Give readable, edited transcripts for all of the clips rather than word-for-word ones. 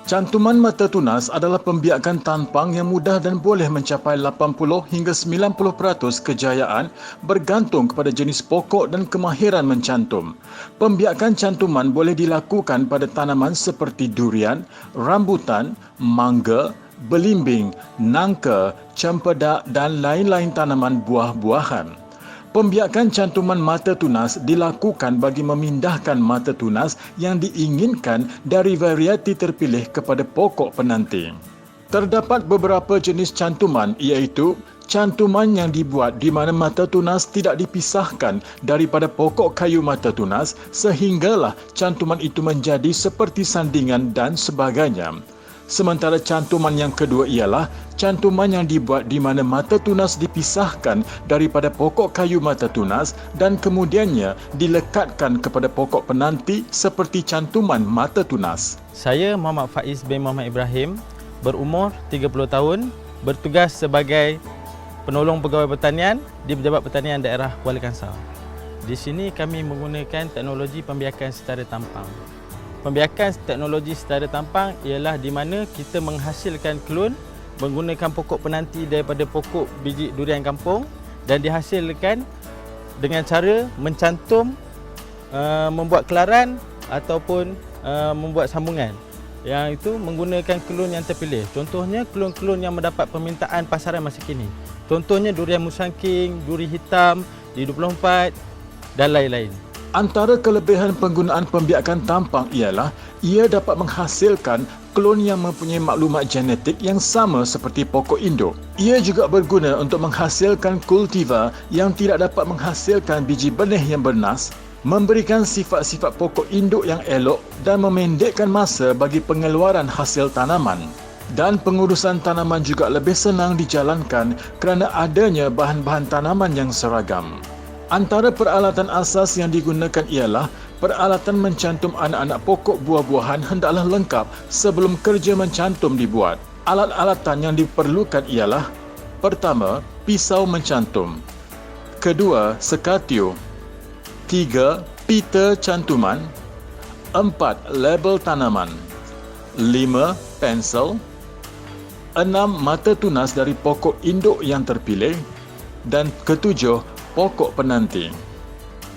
Cantuman mata tunas adalah pembiakan tampang yang mudah dan boleh mencapai 80 hingga 90% kejayaan bergantung kepada jenis pokok dan kemahiran mencantum. Pembiakan cantuman boleh dilakukan pada tanaman seperti durian, rambutan, mangga, belimbing, nangka, cempedak dan lain-lain tanaman buah-buahan. Pembiakan cantuman mata tunas dilakukan bagi memindahkan mata tunas yang diinginkan dari varieti terpilih kepada pokok penanti. Terdapat beberapa jenis cantuman iaitu cantuman yang dibuat di mana mata tunas tidak dipisahkan daripada pokok kayu mata tunas sehinggalah cantuman itu menjadi seperti sandingan dan sebagainya. Sementara cantuman yang kedua ialah cantuman yang dibuat di mana mata tunas dipisahkan daripada pokok kayu mata tunas dan kemudiannya dilekatkan kepada pokok penanti seperti cantuman mata tunas. Saya Muhammad Faiz bin Muhammad Ibrahim, berumur 30 tahun, bertugas sebagai penolong pegawai pertanian di Pejabat Pertanian Daerah Kuala Kangsar. Di sini kami menggunakan teknologi pembiakan secara tampang. Pembiakan teknologi secara tampang ialah di mana kita menghasilkan klon menggunakan pokok penanti daripada pokok biji durian kampung dan dihasilkan dengan cara mencantum, membuat kelaran ataupun membuat sambungan. Yang itu menggunakan klon yang terpilih. Contohnya klon-klon yang mendapat permintaan pasaran masa kini. Contohnya durian musangking, duri hitam, D24 dan lain-lain. Antara kelebihan penggunaan pembiakan tampang ialah ia dapat menghasilkan klon yang mempunyai maklumat genetik yang sama seperti pokok induk. Ia juga berguna untuk menghasilkan kultivar yang tidak dapat menghasilkan biji benih yang bernas, memberikan sifat-sifat pokok induk yang elok dan memendekkan masa bagi pengeluaran hasil tanaman. Dan pengurusan tanaman juga lebih senang dijalankan kerana adanya bahan-bahan tanaman yang seragam. Antara peralatan asas yang digunakan ialah peralatan mencantum anak-anak pokok buah-buahan hendaklah lengkap sebelum kerja mencantum dibuat. Alat-alatan yang diperlukan ialah: pertama, pisau mencantum. Kedua, sekatiu. Tiga, pita cantuman. Empat, label tanaman. Lima, pensel. Enam, mata tunas dari pokok induk yang terpilih. Dan ketujuh, pokok penanti.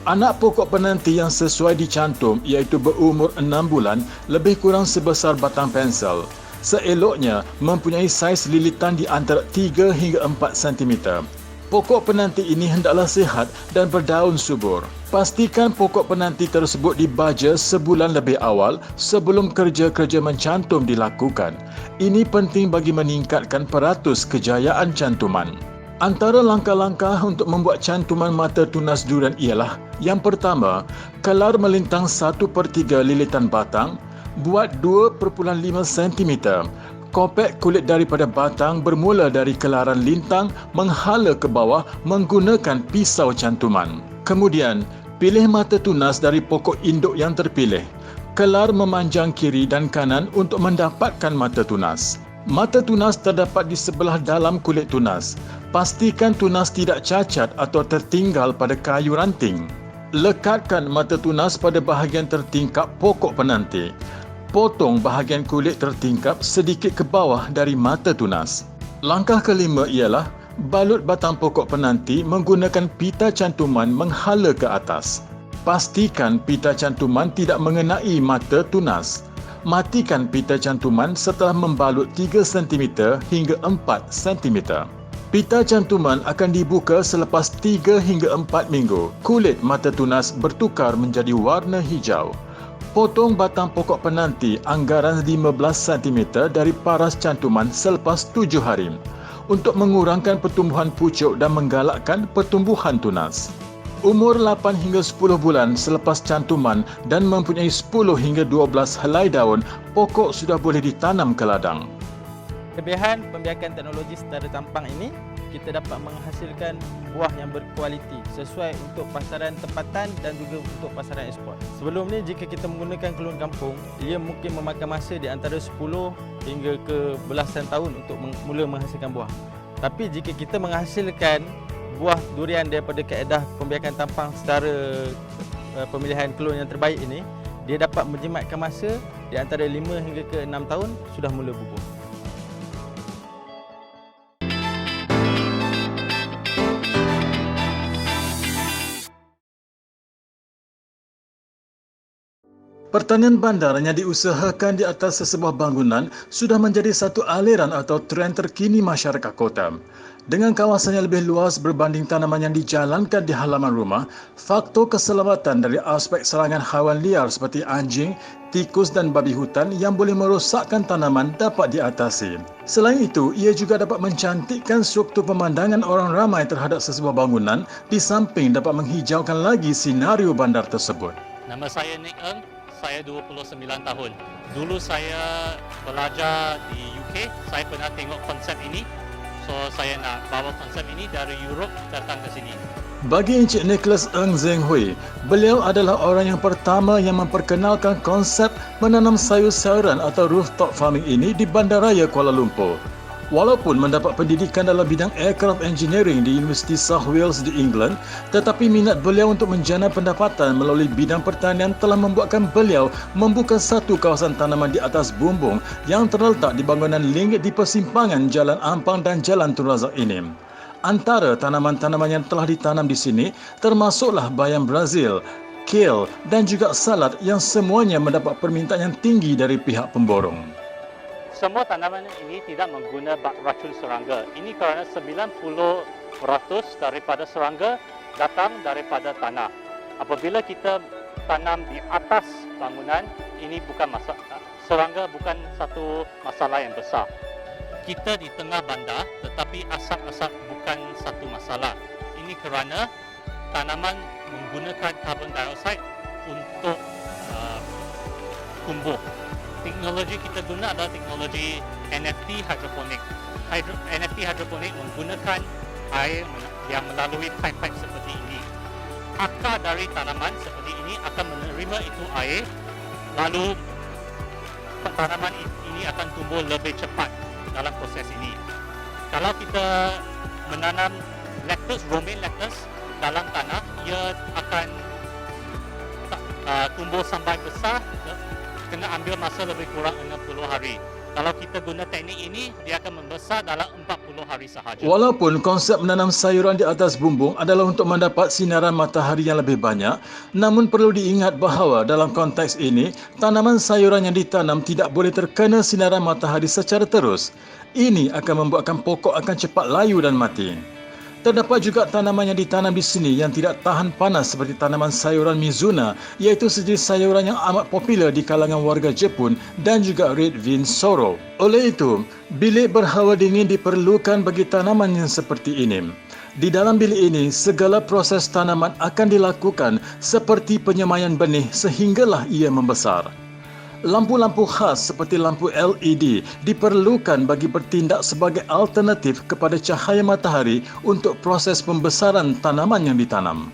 Anak pokok penanti yang sesuai dicantum iaitu berumur 6 bulan lebih kurang sebesar batang pensel. Seeloknya mempunyai saiz lilitan di antara 3 hingga 4 cm. Pokok penanti ini hendaklah sihat dan berdaun subur. Pastikan pokok penanti tersebut dibaja sebulan lebih awal sebelum kerja-kerja mencantum dilakukan. Ini penting bagi meningkatkan peratus kejayaan cantuman. Antara langkah-langkah untuk membuat cantuman mata tunas durian ialah: yang pertama, kelar melintang 1/3 lilitan batang, buat 2,5 cm. Kopek kulit daripada batang bermula dari kelaran lintang menghala ke bawah menggunakan pisau cantuman. Kemudian, pilih mata tunas dari pokok induk yang terpilih. Kelar memanjang kiri dan kanan untuk mendapatkan mata tunas. Mata tunas terdapat di sebelah dalam kulit tunas. Pastikan tunas tidak cacat atau tertinggal pada kayu ranting. Lekatkan mata tunas pada bahagian tertingkap pokok penanti. Potong bahagian kulit tertingkap sedikit ke bawah dari mata tunas. Langkah kelima ialah balut batang pokok penanti menggunakan pita cantuman menghala ke atas. Pastikan pita cantuman tidak mengenai mata tunas. Matikan pita cantuman setelah membalut 3 cm hingga 4 cm. Pita cantuman akan dibuka selepas 3 hingga 4 minggu. Kulit mata tunas bertukar menjadi warna hijau. Potong batang pokok penanti anggaran 15 cm dari paras cantuman selepas 7 hari untuk mengurangkan pertumbuhan pucuk dan menggalakkan pertumbuhan tunas. Umur 8 hingga 10 bulan selepas cantuman dan mempunyai 10 hingga 12 helai daun, pokok sudah boleh ditanam ke ladang. Kelebihan pembiakan teknologi secara tampang ini, kita dapat menghasilkan buah yang berkualiti sesuai untuk pasaran tempatan dan juga untuk pasaran ekspor. Sebelum ni jika kita menggunakan kelun kampung, ia mungkin memakan masa di antara 10 hingga ke belasan tahun untuk mula menghasilkan buah. Tapi jika kita menghasilkan buah durian daripada kaedah pembiakan tampang secara pemilihan kelun yang terbaik ini, dia dapat menjimatkan masa di antara 5 hingga ke 6 tahun sudah mula bubuh. Pertanian bandar yang diusahakan di atas sesebuah bangunan sudah menjadi satu aliran atau trend terkini masyarakat kota. Dengan kawasan yang lebih luas berbanding tanaman yang dijalankan di halaman rumah, faktor keselamatan dari aspek serangan haiwan liar seperti anjing, tikus dan babi hutan yang boleh merosakkan tanaman dapat diatasi. Selain itu, ia juga dapat mencantikkan struktur pemandangan orang ramai terhadap sesebuah bangunan di samping dapat menghijaukan lagi senario bandar tersebut. Nama saya Nick Eng. Saya 29 tahun. Dulu saya belajar di UK, saya pernah tengok konsep ini. So saya nak bawa konsep ini dari Europe datang ke sini. Bagi Encik Nicholas Eng Zeng Hui, beliau adalah orang yang pertama yang memperkenalkan konsep menanam sayur-sayuran atau rooftop farming ini di Bandaraya Kuala Lumpur. Walaupun mendapat pendidikan dalam bidang aircraft engineering di Universiti South Wales di England, tetapi minat beliau untuk menjana pendapatan melalui bidang pertanian telah membuatkan beliau membuka satu kawasan tanaman di atas bumbung yang terletak di bangunan link di persimpangan Jalan Ampang dan Jalan Tun Razak ini. Antara tanaman-tanaman yang telah ditanam di sini termasuklah bayam Brazil, kale dan juga salad yang semuanya mendapat permintaan yang tinggi dari pihak pemborong. Semua tanaman ini tidak menggunakan racun serangga. Ini kerana 90% daripada serangga datang daripada tanah. Apabila kita tanam di atas bangunan, ini bukan masalah. Serangga bukan satu masalah yang besar. Kita di tengah bandar, tetapi asap-asap bukan satu masalah. Ini kerana tanaman menggunakan carbon dioxide untuk tumbuh. Teknologi kita guna adalah teknologi NFT hydroponic. NFT hydroponic menggunakan air yang melalui pipe-pipe seperti ini. Akar dari tanaman seperti ini akan menerima itu air, lalu tanaman ini akan tumbuh lebih cepat dalam proses ini. Kalau kita menanam lettuce, romaine lettuce dalam tanah, ia akan tumbuh sampai besar, kena ambil masa lebih kurang 60 hari. Kalau kita guna teknik ini, dia akan membesar dalam 40 hari sahaja. Walaupun konsep menanam sayuran di atas bumbung adalah untuk mendapat sinaran matahari yang lebih banyak, namun perlu diingat bahawa dalam konteks ini, tanaman sayuran yang ditanam tidak boleh terkena sinaran matahari secara terus. Ini akan membuatkan pokok akan cepat layu dan mati. Terdapat juga tanaman yang ditanam di sini yang tidak tahan panas seperti tanaman sayuran Mizuna, iaitu sejenis sayuran yang amat popular di kalangan warga Jepun dan juga red bean sorrel. Oleh itu, bilik berhawa dingin diperlukan bagi tanaman yang seperti ini. Di dalam bilik ini, segala proses tanaman akan dilakukan seperti penyemaian benih sehinggalah ia membesar. Lampu-lampu khas seperti lampu LED diperlukan bagi bertindak sebagai alternatif kepada cahaya matahari untuk proses pembesaran tanaman yang ditanam.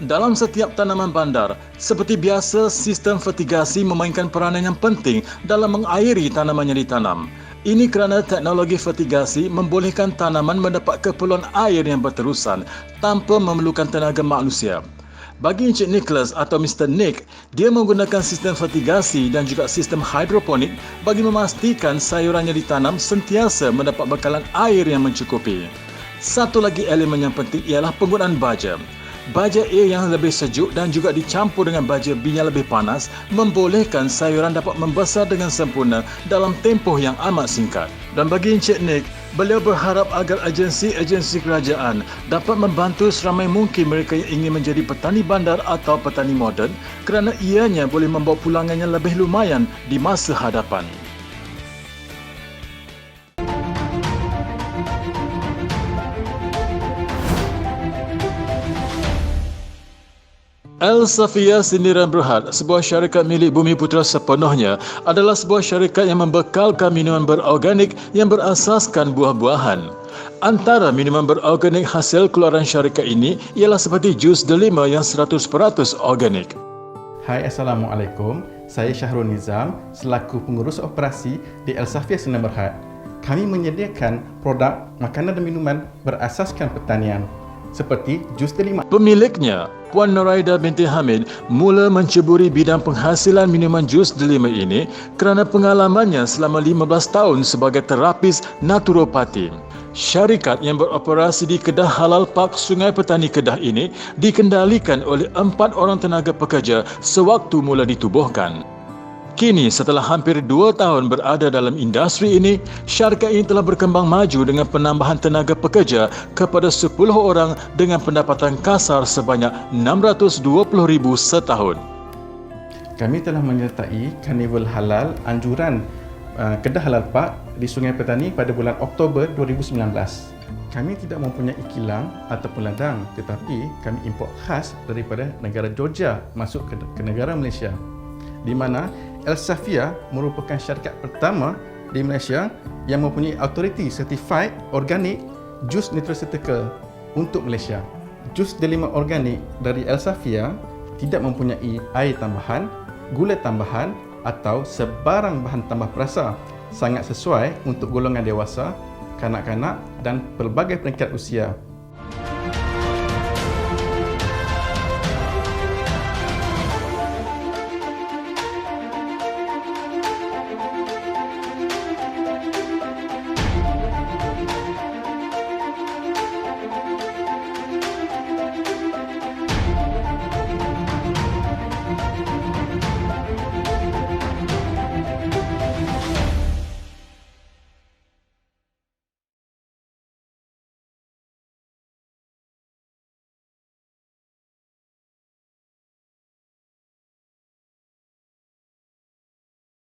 Dalam setiap tanaman bandar, seperti biasa, sistem fertigasi memainkan peranan yang penting dalam mengairi tanaman yang ditanam. Ini kerana teknologi fertigasi membolehkan tanaman mendapat keperluan air yang berterusan tanpa memerlukan tenaga manusia. Bagi Encik Nicholas atau Mr. Nick, dia menggunakan sistem fertigasi dan juga sistem hidroponik bagi memastikan sayuran yang ditanam sentiasa mendapat bekalan air yang mencukupi. Satu lagi elemen yang penting ialah penggunaan baja. Baja A yang lebih sejuk dan juga dicampur dengan baja B yang lebih panas membolehkan sayuran dapat membesar dengan sempurna dalam tempoh yang amat singkat. Dan bagi Encik Nick, beliau berharap agar agensi-agensi kerajaan dapat membantu seramai mungkin mereka yang ingin menjadi petani bandar atau petani moden kerana ianya boleh membawa pulangan yang lebih lumayan di masa hadapan. Al-Safiyah Sindiran Berhad, sebuah syarikat milik Bumi Putra sepenuhnya, adalah sebuah syarikat yang membekalkan minuman berorganik yang berasaskan buah-buahan. Antara minuman berorganik hasil keluaran syarikat ini ialah seperti jus delima yang 100% organik. Hai, Assalamualaikum. Saya Syahrul Nizam, selaku pengurus operasi di Al-Safiyah Sindiran Berhad. Kami menyediakan produk makanan dan minuman berasaskan pertanian. seperti jus delima. Pemiliknya, Puan Noraida binti Hamid, mula menceburi bidang penghasilan minuman jus delima ini kerana pengalamannya selama 15 tahun sebagai terapis naturopati. Syarikat yang beroperasi di Kedah Halal Park Sungai Petani Kedah ini dikendalikan oleh 4 orang tenaga pekerja sewaktu mula ditubuhkan. Kini, setelah hampir 2 tahun berada dalam industri ini, syarikat ini telah berkembang maju dengan penambahan tenaga pekerja kepada 10 orang dengan pendapatan kasar sebanyak RM620,000 setahun. Kami telah menyertai Karnival Halal anjuran Kedah Halal Park di Sungai Petani pada bulan Oktober 2019. Kami tidak mempunyai kilang ataupun ladang, tetapi kami import khas daripada negara Georgia masuk ke negara Malaysia, di mana Elsafia merupakan syarikat pertama di Malaysia yang mempunyai authority certified organic jus nutraceutical untuk Malaysia. Jus delima organik dari Elsafia tidak mempunyai air tambahan, gula tambahan atau sebarang bahan tambah perasa, sangat sesuai untuk golongan dewasa, kanak-kanak dan pelbagai peringkat usia.